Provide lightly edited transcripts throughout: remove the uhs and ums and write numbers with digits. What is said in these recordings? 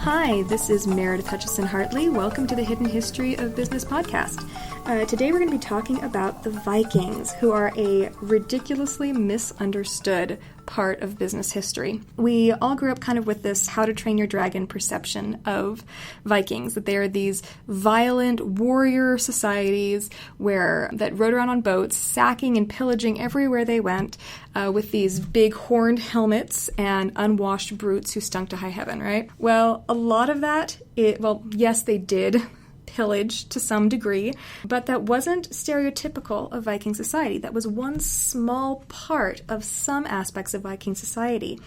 Hi, this is Meredith Hutchison Hartley. Welcome to the Hidden History of Business podcast. Today we're going to be talking about the Vikings, who are a ridiculously misunderstood part of business history. We all grew up kind of with this How to Train Your Dragon perception of Vikings, that they are these violent warrior societies that rode around on boats, sacking and pillaging everywhere they went, with these big horned helmets and unwashed brutes who stunk to high heaven, right? Well, a lot of that, yes, they did pillage to some degree, but that wasn't stereotypical of Viking society. That was one small part of some aspects of Viking society.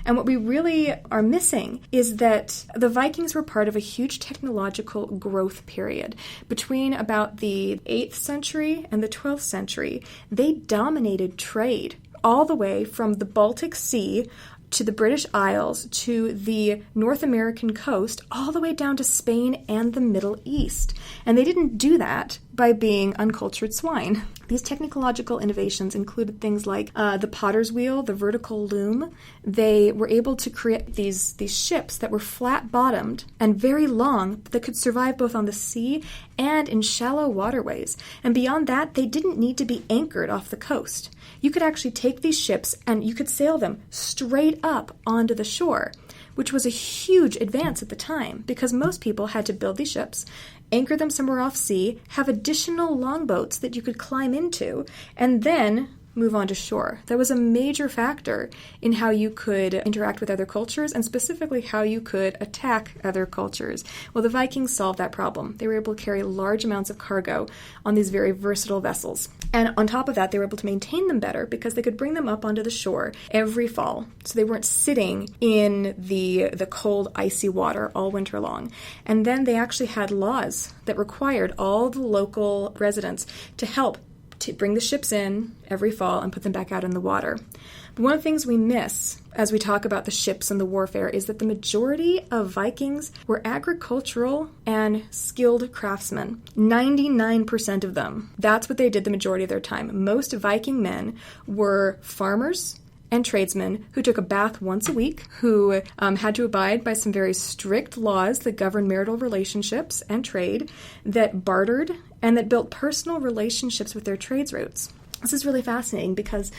And what we really are missing is that the Vikings were part of a huge technological growth period. Between about the 8th century and the 12th century, they dominated trade all the way from the Baltic Sea to the British Isles, to the North American coast, all the way down to Spain and the Middle East. And they didn't do that by being uncultured swine. These technological innovations included things like the potter's wheel, the vertical loom. They were able to create these ships that were flat-bottomed and very long, that could survive both on the sea and in shallow waterways. And beyond that, they didn't need to be anchored off the coast. You could actually take these ships and you could sail them straight up onto the shore, which was a huge advance at the time because most people had to build these ships, anchor them somewhere off sea, have additional longboats that you could climb into, and then move on to shore. That was a major factor in how you could interact with other cultures and specifically how you could attack other cultures. Well, the Vikings solved that problem. They were able to carry large amounts of cargo on these very versatile vessels. And on top of that, they were able to maintain them better because they could bring them up onto the shore every fall. So they weren't sitting in the cold, icy water all winter long. And then they actually had laws that required all the local residents to help to bring the ships in every fall and put them back out in the water. But one of the things we miss as we talk about the ships and the warfare is that the majority of Vikings were agricultural and skilled craftsmen. 99% of them. That's what they did the majority of their time. Most Viking men were farmers and tradesmen who took a bath once a week, who had to abide by some very strict laws that govern marital relationships and trade, that bartered, and that built personal relationships with their trades routes. This is really fascinating because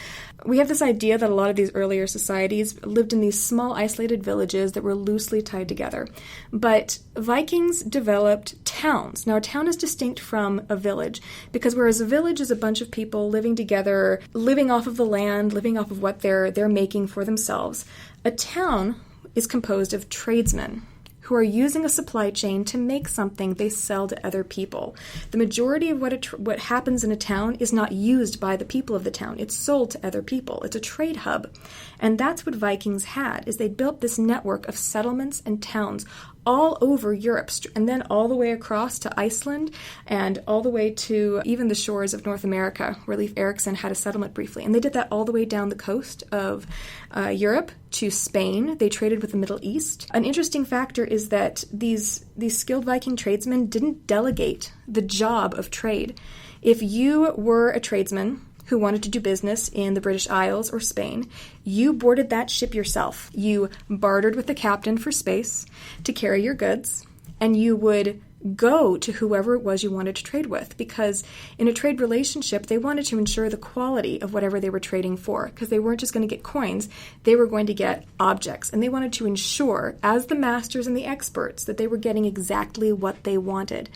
we have this idea that a lot of these earlier societies lived in these small isolated villages that were loosely tied together. But Vikings developed towns. Now, a town is distinct from a village because whereas a village is a bunch of people living together, living off of the land, living off of what they're making for themselves, a town is composed of tradesmen who are using a supply chain to make something they sell to other people. The majority of what happens in a town is not used by the people of the town. It's sold to other people. It's a trade hub. And that's what Vikings had, is they built this network of settlements and towns all over Europe, and then all the way across to Iceland and all the way to even the shores of North America, where Leif Erikson had a settlement briefly. And they did that all the way down the coast of Europe to Spain. They traded with the Middle East. An interesting factor is that these skilled Viking tradesmen didn't delegate the job of trade. If you were a tradesman who wanted to do business in the British Isles or Spain, you boarded that ship yourself. You bartered with the captain for space to carry your goods, and you would go to whoever it was you wanted to trade with, because in a trade relationship, they wanted to ensure the quality of whatever they were trading for, because they weren't just going to get coins, they were going to get objects, and they wanted to ensure, as the masters and the experts, that they were getting exactly what they wanted.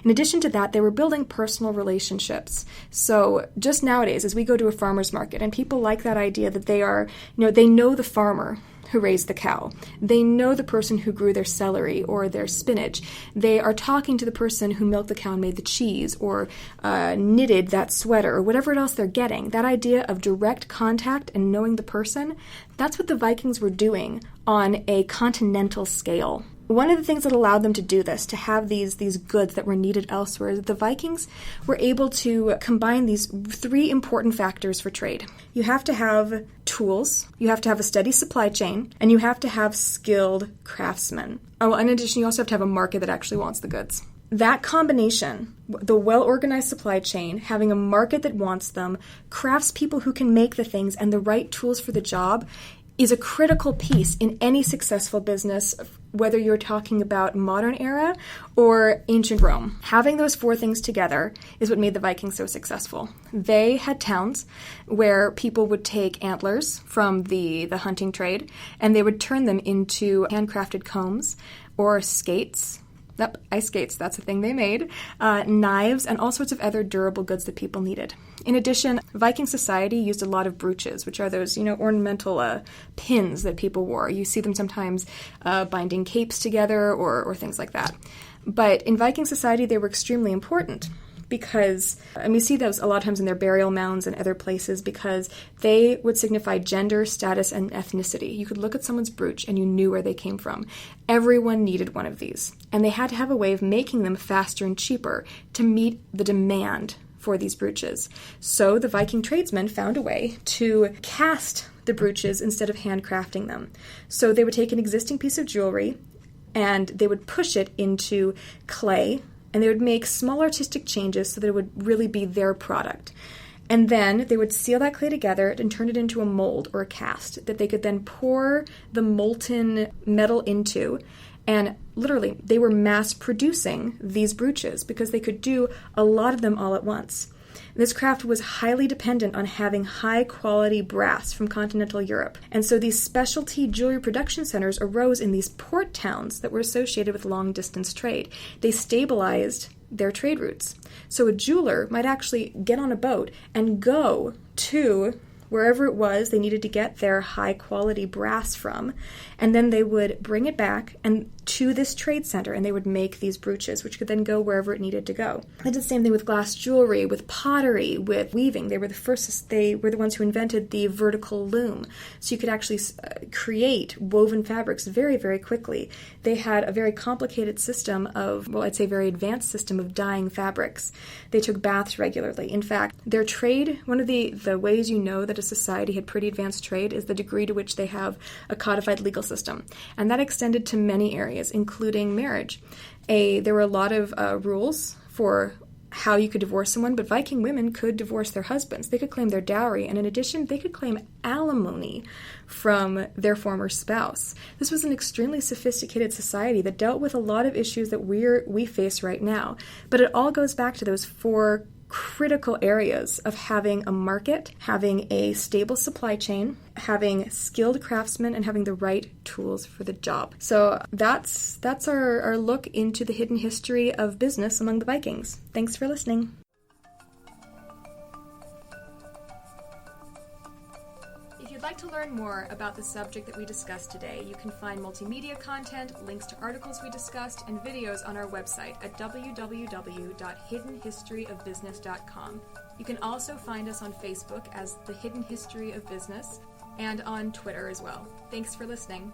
In addition to that, they were building personal relationships. So just nowadays, as we go to a farmer's market, and people like that idea that they know the farmer who raised the cow. They know the person who grew their celery or their spinach. They are talking to the person who milked the cow and made the cheese or knitted that sweater or whatever else they're getting. That idea of direct contact and knowing the person, that's what the Vikings were doing on a continental scale. One of the things that allowed them to do this, to have these goods that were needed elsewhere, is that the Vikings were able to combine these three important factors for trade. You have to have tools, you have to have a steady supply chain, and you have to have skilled craftsmen. Oh, in addition, you also have to have a market that actually wants the goods. That combination, the well-organized supply chain, having a market that wants them, craftspeople who can make the things, and the right tools for the job, is a critical piece in any successful business whether you're talking about modern era or ancient Rome. Having those four things together is what made the Vikings so successful. They had towns where people would take antlers from the hunting trade, and they would turn them into handcrafted combs or skates. Yep, ice skates, that's the thing they made, knives, and all sorts of other durable goods that people needed. In addition, Viking Society used a lot of brooches, which are those, ornamental pins that people wore. You see them sometimes binding capes together or things like that. But in Viking Society, they were extremely important because, and we see those a lot of times in their burial mounds and other places, because they would signify gender, status, and ethnicity. You could look at someone's brooch and you knew where they came from. Everyone needed one of these, and they had to have a way of making them faster and cheaper to meet the demand for these brooches. So the Viking tradesmen found a way to cast the brooches instead of handcrafting them. So they would take an existing piece of jewelry and they would push it into clay, and they would make small artistic changes so that it would really be their product. And then they would seal that clay together and turn it into a mold or a cast that they could then pour the molten metal into. And literally, they were mass producing these brooches because they could do a lot of them all at once. This craft was highly dependent on having high-quality brass from continental Europe. And so these specialty jewelry production centers arose in these port towns that were associated with long-distance trade. They stabilized their trade routes. So a jeweler might actually get on a boat and go to wherever it was they needed to get their high-quality brass from, and then they would bring it back and to this trade center, and they would make these brooches, which could then go wherever it needed to go. They did the same thing with glass jewelry, with pottery, with weaving. They were the ones who invented the vertical loom, so you could actually create woven fabrics very, very quickly. They had a very complicated system of, I'd say very advanced system of dyeing fabrics. They took baths regularly. In fact, their trade, one of the ways you know that a society had pretty advanced trade is the degree to which they have a codified legal system, and that extended to many areas, including marriage. There were a lot of rules for how you could divorce someone, but Viking women could divorce their husbands. They could claim their dowry, and in addition, they could claim alimony from their former spouse. This was an extremely sophisticated society that dealt with a lot of issues that we face right now, but it all goes back to those four critical areas of having a market, having a stable supply chain, having skilled craftsmen, and having the right tools for the job. So that's our look into the hidden history of business among the Vikings. Thanks for listening. If you'd like to learn more about the subject that we discussed today, you can find multimedia content, links to articles we discussed, and videos on our website at www.hiddenhistoryofbusiness.com. You can also find us on Facebook as The Hidden History of Business and on Twitter as well. Thanks for listening.